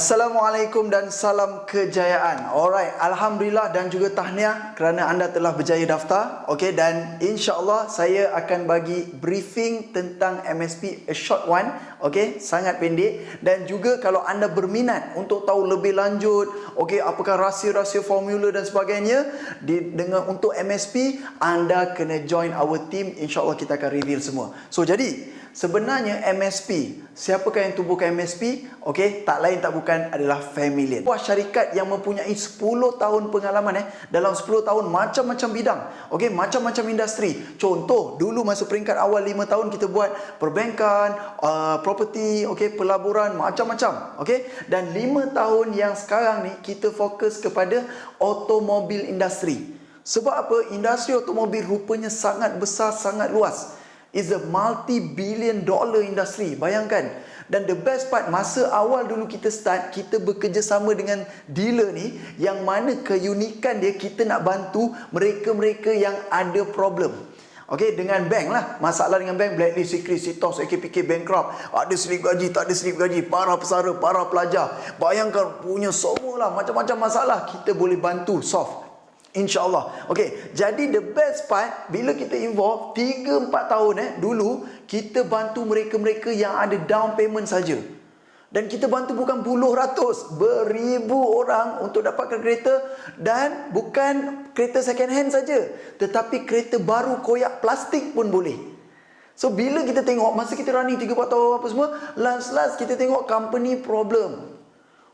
Assalamualaikum dan salam kejayaan. Alright, Alhamdulillah dan juga tahniah kerana anda telah berjaya daftar. Okey, dan insya-Allah saya akan bagi briefing tentang MSP, a short one. Okey, sangat pendek. Dan juga kalau anda berminat untuk tahu lebih lanjut, okey, apakah rahsia-rahsia formula dan sebagainya dengan untuk MSP, anda kena join our team. Insya-Allah kita akan reveal semua. So jadi sebenarnya MSP, siapakah yang tubuhkan MSP? Okey, tak lain tak bukan adalah Famillion. Sebuah syarikat yang mempunyai 10 tahun pengalaman dalam 10 tahun macam-macam bidang. Okey, macam-macam industri. Contoh, dulu masa peringkat awal 5 tahun kita buat perbankan, property, okey, pelaburan, macam-macam. Okey, dan 5 tahun yang sekarang ni kita fokus kepada automobil industri. Sebab apa? Industri automobil rupanya sangat besar, sangat luas. Is a multi-billion dollar industry. Bayangkan. Dan the best part, masa awal dulu kita start, kita bekerjasama dengan dealer ni, yang mana keunikan dia, kita nak bantu mereka-mereka yang ada problem. Okey, dengan bank lah. Masalah dengan bank, blacklist, secret, sitos, AKPK, bankrupt, ada slip gaji, tak ada slip gaji, para pesara, para pelajar. Bayangkan punya semualah, macam-macam masalah kita boleh bantu solve. InsyaAllah. Okey, jadi the best part, bila kita involve 3-4 tahun dulu, kita bantu mereka-mereka yang ada down payment saja. Dan kita bantu bukan puluh ratus, beribu orang untuk dapatkan kereta. Dan bukan kereta second hand saja, tetapi kereta baru koyak plastik pun boleh. So bila kita tengok, masa kita running 3-4 tahun apa semua, last kita tengok company problem.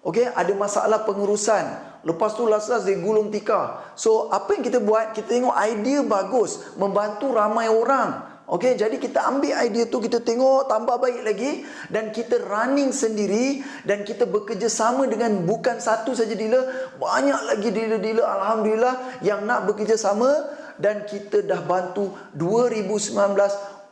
Okey, ada masalah pengurusan. Lepas tu last dia gulung tikar. So apa yang kita buat? Kita tengok idea bagus, membantu ramai orang. Okey, jadi kita ambil idea tu, kita tengok tambah baik lagi, dan kita running sendiri, dan kita bekerjasama dengan bukan satu saja dealer, banyak lagi dealer-dealer alhamdulillah yang nak bekerjasama. Dan kita dah bantu 2019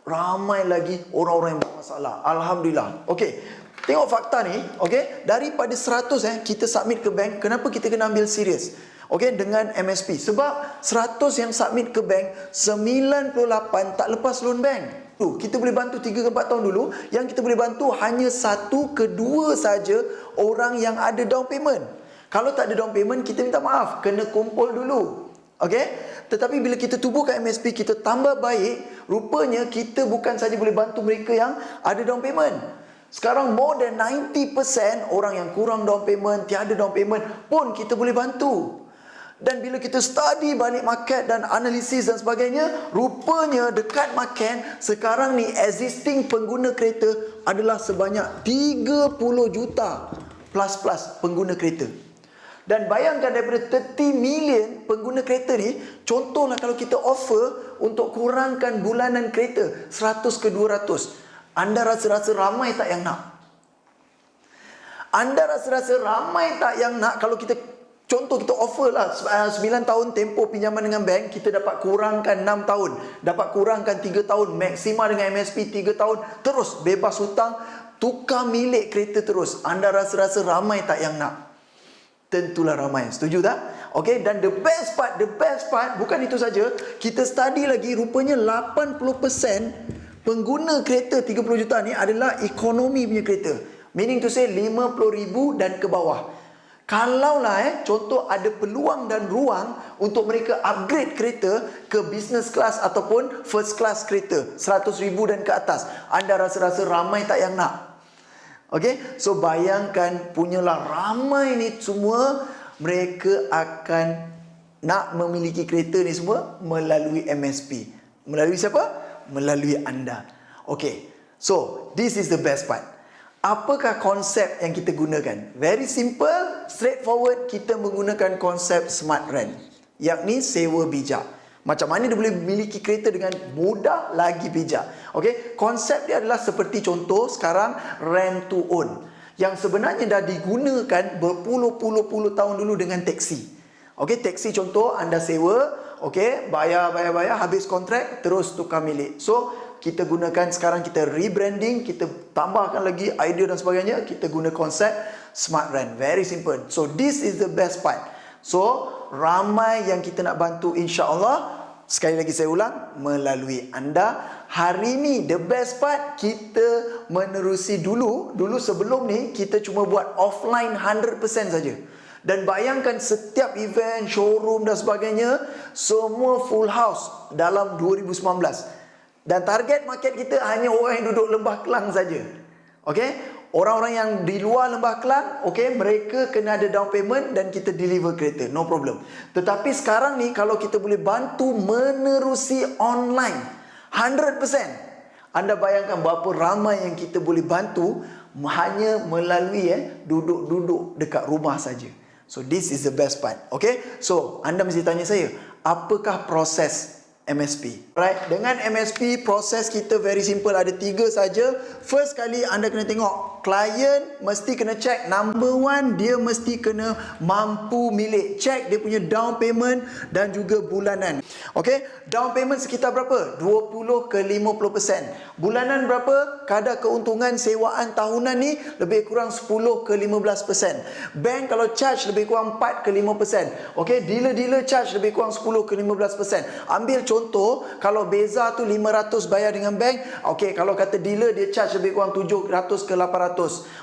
ramai lagi orang-orang yang bermasalah. Alhamdulillah. Okey, tengok fakta ni, okey, daripada 100 kita submit ke bank. Kenapa kita kena ambil serius? Okey, dengan MSP. Sebab 100 yang submit ke bank, 98 tak lepas loan bank. Kita boleh bantu 3-4 tahun dulu. Yang kita boleh bantu hanya 1-2 saja orang yang ada down payment. Kalau tak ada down payment, kita minta maaf, kena kumpul dulu. Okey, tetapi bila kita tubuhkan MSP, kita tambah baik, rupanya kita bukan saja boleh bantu mereka yang ada down payment. Sekarang more than 90% orang yang kurang down payment, tiada down payment pun kita boleh bantu. Dan bila kita study balik market dan analisis dan sebagainya, rupanya dekat market sekarang ni existing pengguna kereta adalah sebanyak 30 juta plus pengguna kereta. Dan bayangkan daripada 30 million pengguna kereta ni, contohlah kalau kita offer untuk kurangkan bulanan kereta 100 ke 200, anda rasa-rasa ramai tak yang nak? Anda rasa-rasa ramai tak yang nak kalau kita, contoh kita offer lah 9 tahun tempoh pinjaman dengan bank, kita dapat kurangkan 6 tahun, dapat kurangkan 3 tahun, maksima dengan MSP 3 tahun, terus bebas hutang, tukar milik kereta terus. Anda rasa-rasa ramai tak yang nak? Tentulah ramai. Setuju tak? Okey, dan the best part bukan itu saja, kita study lagi, rupanya 80% pengguna kereta 30 juta ni adalah ekonomi punya kereta. Meaning to say 50,000 dan ke bawah. Kalaulah contoh ada peluang dan ruang untuk mereka upgrade kereta ke business class ataupun first class kereta 100,000 dan ke atas, anda rasa-rasa ramai tak yang nak? Okey, so bayangkan punyalah ramai ni semua, mereka akan nak memiliki kereta ni semua melalui MSP. Melalui siapa? Melalui anda. Okey, so this is the best part. Apakah konsep yang kita gunakan? Very simple, straightforward. Kita menggunakan konsep smart rent, yakni sewa bijak. Macam mana dia boleh memiliki kereta dengan mudah lagi bijak. Okey, konsep dia adalah seperti contoh sekarang rent to own, yang sebenarnya dah digunakan berpuluh-puluh tahun dulu dengan teksi. Okey, teksi contoh anda sewa, okey, bayar, habis kontrak terus tukar milik. So kita gunakan sekarang, kita rebranding, kita tambahkan lagi idea dan sebagainya, kita guna konsep smart rent. Very simple. So this is the best part. So ramai yang kita nak bantu, insya-Allah. Sekali lagi saya ulang, melalui anda, hari ni the best part, kita menerusi dulu sebelum ni kita cuma buat offline 100% saja. Dan bayangkan setiap event, showroom dan sebagainya, semua full house dalam 2019. Dan target market kita hanya orang yang duduk Lembah Kelang saja. Okey? Orang-orang yang di luar Lembah Kelang, okey, mereka kena ada down payment dan kita deliver kereta, no problem. Tetapi sekarang ni kalau kita boleh bantu menerusi online 100%, anda bayangkan berapa ramai yang kita boleh bantu hanya melalui duduk-duduk dekat rumah saja. So this is the best part. Okay, so anda mesti tanya saya, apakah proses MSP? Right, dengan MSP proses kita very simple, ada 3 saja. First kali anda kena tengok, klien mesti kena check. Number 1, dia mesti kena mampu milik. Check dia punya down payment dan juga bulanan. Okay, down payment sekitar berapa? 20 ke 50%. Bulanan berapa? Kadar keuntungan sewaan tahunan ni lebih kurang 10 ke 15%. Bank kalau charge lebih kurang 4 ke 5%. Okay, dealer-dealer charge lebih kurang 10 ke 15%. Ambil contoh, kalau beza tu 500 bayar dengan bank, okay, kalau kata dealer dia charge lebih kurang 700 ke 800.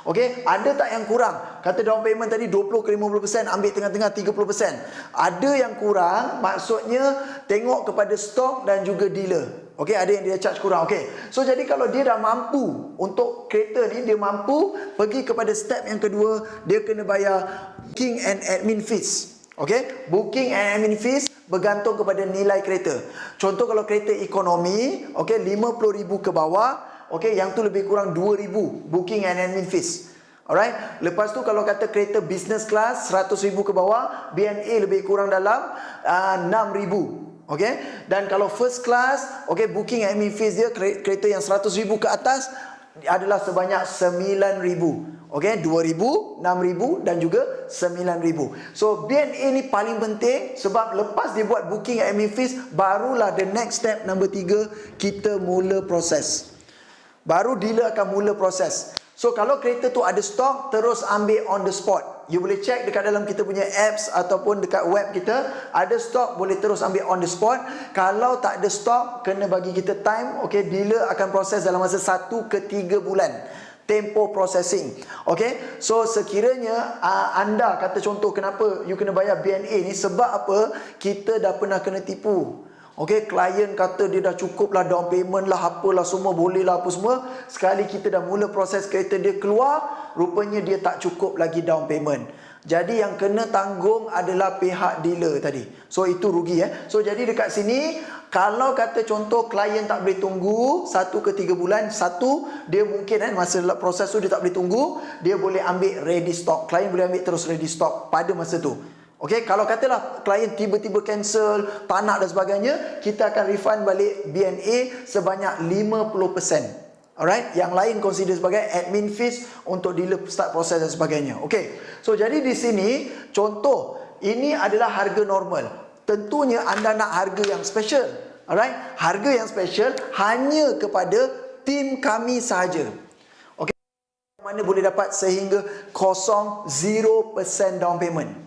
Okay, ada tak yang kurang? Kata down payment tadi 20 ke 50%, ambil tengah-tengah 30%. Ada yang kurang, maksudnya tengok kepada stok dan juga dealer. Okay, ada yang dia charge kurang. Okay, so jadi kalau dia dah mampu untuk kereta ni, dia mampu pergi kepada step yang kedua, dia kena bayar booking and admin fees. Okay, booking and admin fees bergantung kepada nilai kereta. Contoh kalau kereta ekonomi, okay, 50,000 ke bawah, okay, yang tu lebih kurang 2,000 booking and admin fees. Alright, lepas tu kalau kata kereta business class 100,000 ke bawah, BNA lebih kurang dalam 6,000. Okay, dan kalau first class, okay, booking and admin fees dia kereta yang 100,000 ke atas adalah sebanyak 9,000. Okay, 2,000, 6,000 dan juga 9,000. So BNA ni paling penting, sebab lepas dia buat booking and admin fees, barulah the next step number 3, kita mula proses. Baru dealer akan mula proses. So kalau kereta tu ada stok, terus ambil on the spot. You boleh check dekat dalam kita punya apps ataupun dekat web kita, ada stok, boleh terus ambil on the spot. Kalau tak ada stok, kena bagi kita time. Okay, dealer akan proses dalam masa 1 ke 3 bulan. Tempo processing. Okay, so sekiranya anda kata contoh kenapa you kena bayar BNA ni, sebab apa? Kita dah pernah kena tipu. Okay, klien kata dia dah cukup lah down payment lah, apalah semua boleh lah apa semua. Sekali kita dah mula proses kereta dia keluar, rupanya dia tak cukup lagi down payment. Jadi yang kena tanggung adalah pihak dealer tadi. So itu rugi So jadi dekat sini, kalau kata contoh klien tak boleh tunggu 1 ke 3 bulan, satu, dia mungkin masa proses tu dia tak boleh tunggu, dia boleh ambil ready stock. Klien boleh ambil terus ready stock pada masa tu. Okey, kalau katalah klien tiba-tiba cancel, tak nak dan sebagainya, kita akan refund balik BNA sebanyak 50%. Alright, yang lain consider sebagai admin fees untuk dealer start proses dan sebagainya. Okey, so jadi di sini contoh, ini adalah harga normal. Tentunya anda nak harga yang special. Alright, harga yang special hanya kepada tim kami sahaja. Okey, mana boleh dapat sehingga 0% down payment.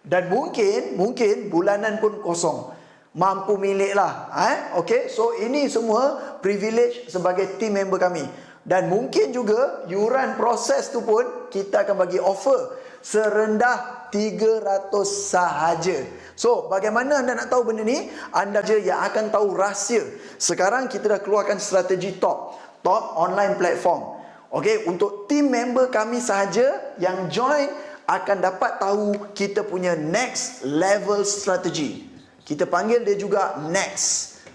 Dan mungkin bulanan pun kosong. Mampu milik lah. Okay, so ini semua privilege sebagai team member kami. Dan mungkin juga yuran proses tu pun kita akan bagi offer serendah 300 sahaja. So bagaimana anda nak tahu benda ni? Anda je yang akan tahu rahsia. Sekarang kita dah keluarkan strategi top online platform. Okay, untuk team member kami sahaja yang join akan dapat tahu kita punya next level strategi. Kita panggil dia juga next.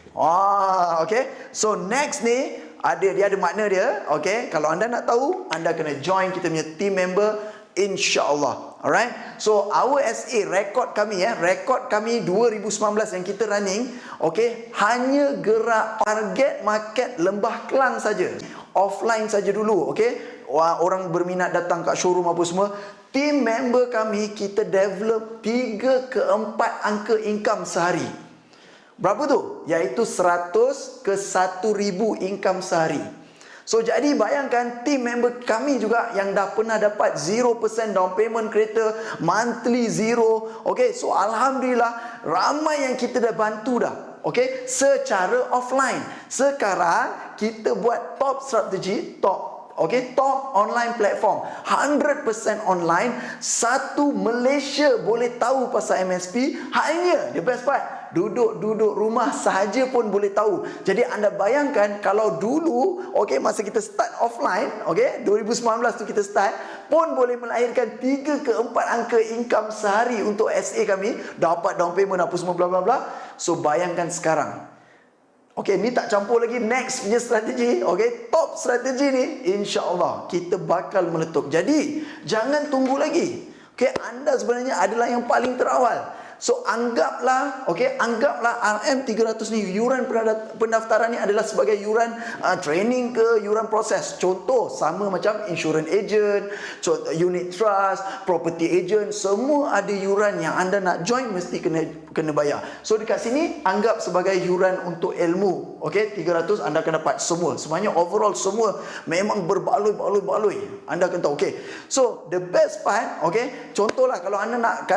Okay. So next ni dia ada makna dia. Okay. Kalau anda nak tahu, anda kena join kita punya team member, insya-Allah. Alright. So our SA rekod kami 2019 yang kita running, okay, hanya gerak target market Lembah Kelang saja. Offline saja dulu, okay. Orang berminat datang kat showroom apa semua. Team member kami, kita develop 3 ke 4 angka income sehari. Berapa tu? Iaitu 100 ke 1,000 income sehari. So jadi bayangkan team member kami juga yang dah pernah dapat 0% down payment kereta, monthly zero. Okay, so Alhamdulillah ramai yang kita dah bantu dah. okey, secara offline. Sekarang kita buat top strategi, top online platform, 100% online. Satu Malaysia boleh tahu pasal MSP. Hanya the best part, duduk rumah sahaja pun boleh tahu. Jadi anda bayangkan kalau dulu, okey, masa kita start offline, okey, 2019 tu kita start, pun boleh melahirkan 3 ke 4 angka income sehari untuk SA kami, dapat down payment apa semua bla bla bla. So bayangkan sekarang. Okey, ni tak campur lagi next punya strategi. Okey, top strategi ni insya-Allah kita bakal meletup. Jadi jangan tunggu lagi. Okey, anda sebenarnya adalah yang paling terawal. So anggaplah RM300 ni, yuran pendaftaran ni adalah sebagai yuran training ke yuran proses. Contoh sama macam insurance agent, unit trust, property agent, semua ada yuran yang anda nak join mesti kena bayar. So dekat sini anggap sebagai yuran untuk ilmu. Okey, 300 anda akan dapat semua. Semuanya overall semua memang berbaloi. Anda akan tahu. Okey. So the best part, okey, contohlah kalau anda nak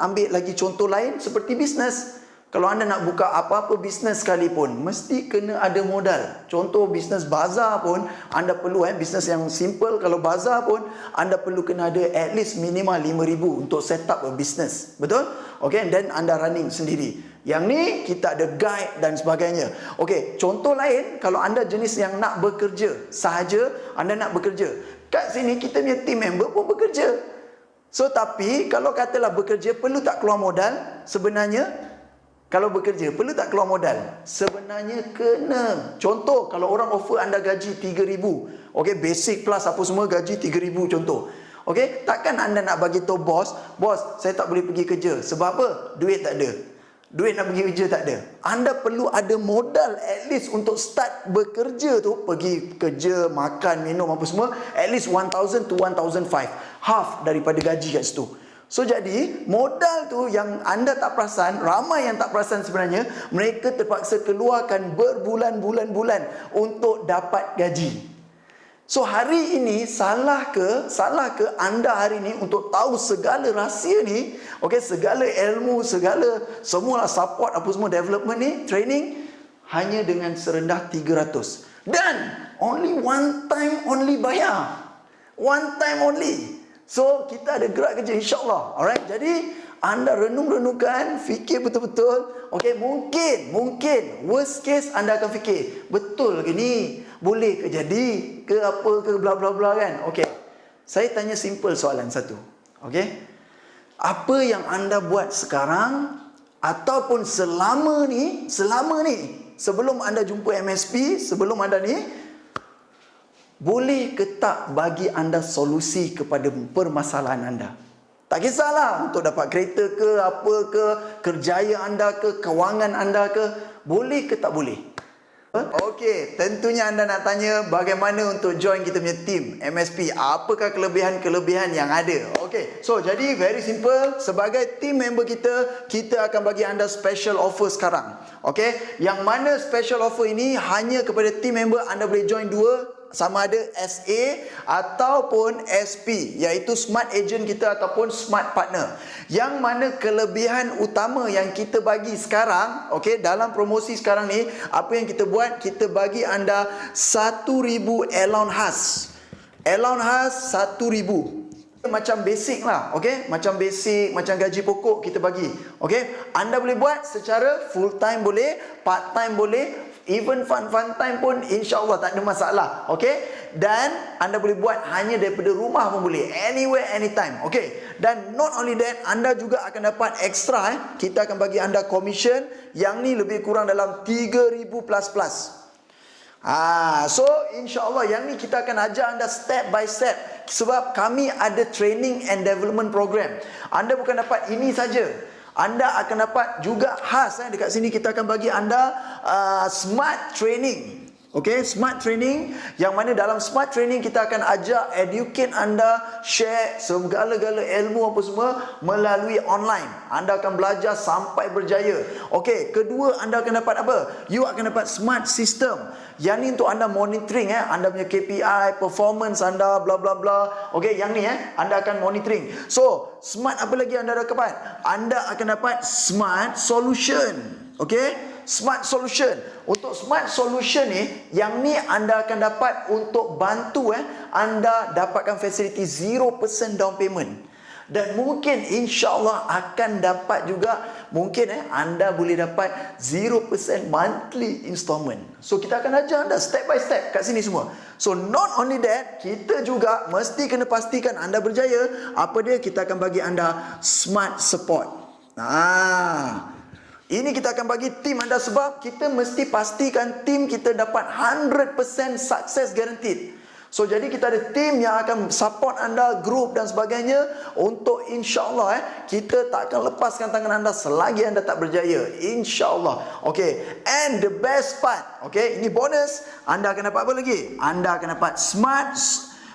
ambil lagi contoh lain seperti bisnes. Kalau anda nak buka apa-apa bisnes sekalipun, mesti kena ada modal. Contoh bisnes bazar pun anda perlu bisnes yang simple. Kalau bazar pun anda perlu kena ada at least minimal 5,000 untuk set up a business. Betul? Okay, dan anda running sendiri. Yang ni kita ada guide dan sebagainya. Okey, contoh lain, kalau anda jenis yang nak bekerja sahaja, anda nak bekerja. Kat sini kita punya team member pun bekerja. So tapi kalau katalah bekerja perlu tak keluar modal? Sebenarnya kalau bekerja perlu tak keluar modal? Sebenarnya kena. Contoh kalau orang offer anda gaji 3,000. Okey, basic plus apa semua gaji 3,000 contoh. Okey, takkan anda nak bagi tahu bos, saya tak boleh pergi kerja. Sebab apa? Duit tak ada. Duit nak pergi kerja tak ada. Anda perlu ada modal at least untuk start bekerja tu, pergi kerja, makan, minum apa semua, at least 1,000 to 1,500. Half daripada gaji kat situ. So jadi modal tu yang anda tak perasan, ramai yang tak perasan sebenarnya, mereka terpaksa keluarkan berbulan-bulan untuk dapat gaji. So hari ini salah ke anda hari ini untuk tahu segala rahsia ni, okey, segala ilmu, semua support apa semua development ni, training hanya dengan serendah 300. Dan only one time only bayar. One time only. So kita ada gerak kerja insya-Allah. Alright. Jadi anda renung-renungkan, fikir betul-betul. Okey, mungkin worst case anda akan fikir, betul ke ni? Boleh ke jadi? Ke apa ke bla bla bla kan? Okey. Saya tanya simple soalan satu. Okey. Apa yang anda buat sekarang ataupun selama ni, sebelum anda jumpa MSP, sebelum anda ni, boleh ke tak bagi anda solusi kepada permasalahan anda? Tak kisahlah untuk dapat kereta ke, apa ke, kerjaya anda ke, kewangan anda ke, boleh ke tak boleh? Okey, tentunya anda nak tanya bagaimana untuk join kita punya team MSP. Apakah kelebihan-kelebihan yang ada? Okey, so jadi very simple. Sebagai team member kita akan bagi anda special offer sekarang. Okey, yang mana special offer ini hanya kepada team member. Anda boleh join dua, sama ada SA ataupun SP, iaitu smart agent kita ataupun smart partner. Yang mana kelebihan utama yang kita bagi sekarang, okey, dalam promosi sekarang ni, apa yang kita buat, kita bagi anda 1,000 allowance khas. Allowance khas 1,000. Macam basic lah, okey, macam basic, macam gaji pokok kita bagi. Okey, anda boleh buat secara full time boleh, part time boleh, even fun time pun insya-Allah tak ada masalah. Okey? Dan anda boleh buat hanya daripada rumah pun boleh, anywhere anytime. Okey? Dan not only that, anda juga akan dapat extra kita akan bagi anda commission yang ni lebih kurang dalam 3,000 plus. So insya-Allah yang ni kita akan ajar anda step by step, sebab kami ada training and development program. Anda bukan dapat ini saja, anda akan dapat juga khas dekat sini kita akan bagi anda smart training. Okey, smart training yang mana dalam smart training kita akan ajar, educate anda, share segala-gala ilmu apa semua melalui online. Anda akan belajar sampai berjaya. Okey, kedua anda akan dapat apa? You akan dapat smart system. Yang ni untuk anda monitoring anda punya KPI, performance anda bla bla bla. Okey, yang ni anda akan monitoring. So, smart apa lagi anda dapat? Anda akan dapat smart solution. Okey? Smart Solution. Untuk Smart Solution ni, yang ni anda akan dapat untuk bantu anda dapatkan fasiliti 0% down payment. Dan mungkin insyaAllah akan dapat juga, mungkin anda boleh dapat 0% monthly installment. So kita akan ajar anda step by step kat sini semua. So not only that, kita juga mesti kena pastikan anda berjaya. Apa dia? Kita akan bagi anda smart support. Ini kita akan bagi tim anda sebab kita mesti pastikan tim kita dapat 100% success guaranteed. So jadi kita ada tim yang akan support anda, group dan sebagainya, untuk insyaAllah kita tak akan lepaskan tangan anda selagi anda tak berjaya, insyaAllah. Okay, and the best part, okay, ini bonus, anda akan dapat apa lagi? Anda akan dapat Smart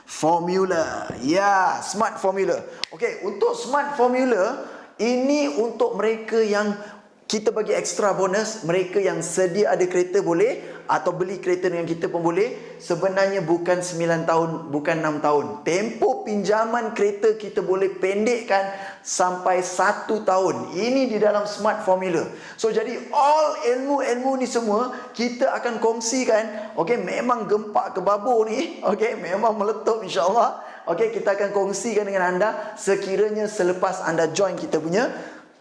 Formula. Ya, Smart Formula. Okay, untuk Smart Formula ini untuk mereka yang kita bagi extra bonus. Mereka yang sedia ada kereta boleh, atau beli kereta dengan kita pun boleh. Sebenarnya bukan 9 tahun, bukan 6 tahun. Tempoh pinjaman kereta kita boleh pendekkan sampai 1 tahun. Ini di dalam Smart Formula. So jadi all ilmu-ilmu ni semua kita akan kongsikan. Okay, memang gempak ke babur ni, okay, memang meletup insyaAllah. Okay, kita akan kongsikan dengan anda sekiranya selepas anda join kita punya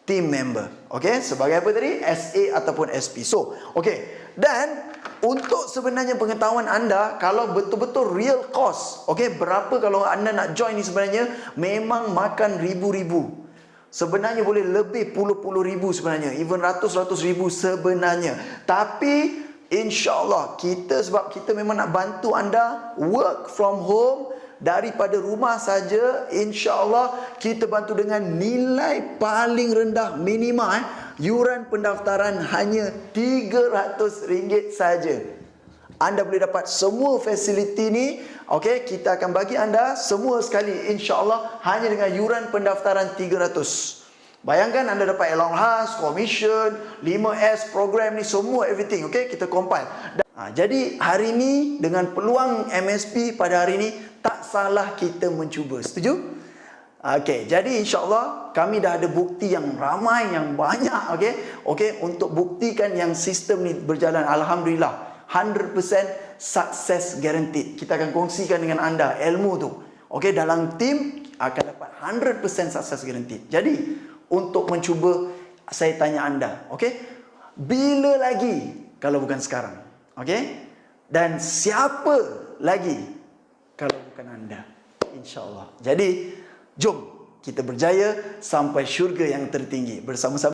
team member. Okay, sebagai apa tadi? SA ataupun SP. So, okay. Dan untuk sebenarnya pengetahuan anda, kalau betul-betul real cost, okay, berapa kalau anda nak join ni sebenarnya memang makan ribu-ribu. Sebenarnya boleh lebih puluh-puluh ribu sebenarnya. Even ratus-ratus ribu sebenarnya. Tapi insyaAllah kita, sebab kita memang nak bantu anda work from home, daripada rumah saja, insyaAllah kita bantu dengan nilai paling rendah minima. Yuran pendaftaran hanya RM300 saja. Anda boleh dapat semua fasiliti ni. Okay, kita akan bagi anda semua sekali, insyaAllah hanya dengan yuran pendaftaran RM300. Bayangkan anda dapat allowance, commission, 5S program ni semua, everything. Okay, kita compile. Jadi hari ni dengan peluang MSP pada hari ni, tak salah kita mencuba. Setuju? Okey, jadi insyaAllah kami dah ada bukti yang ramai, yang banyak. Okey, untuk buktikan yang sistem ni berjalan. Alhamdulillah, 100% success guaranteed. Kita akan kongsikan dengan anda ilmu tu. Okey, dalam tim akan dapat 100% success guaranteed. Jadi untuk mencuba, saya tanya anda, okey, bila lagi kalau bukan sekarang? Okey, dan siapa lagi kalau bukan anda? InsyaAllah. Jadi jom kita berjaya sampai syurga yang tertinggi bersama-sama.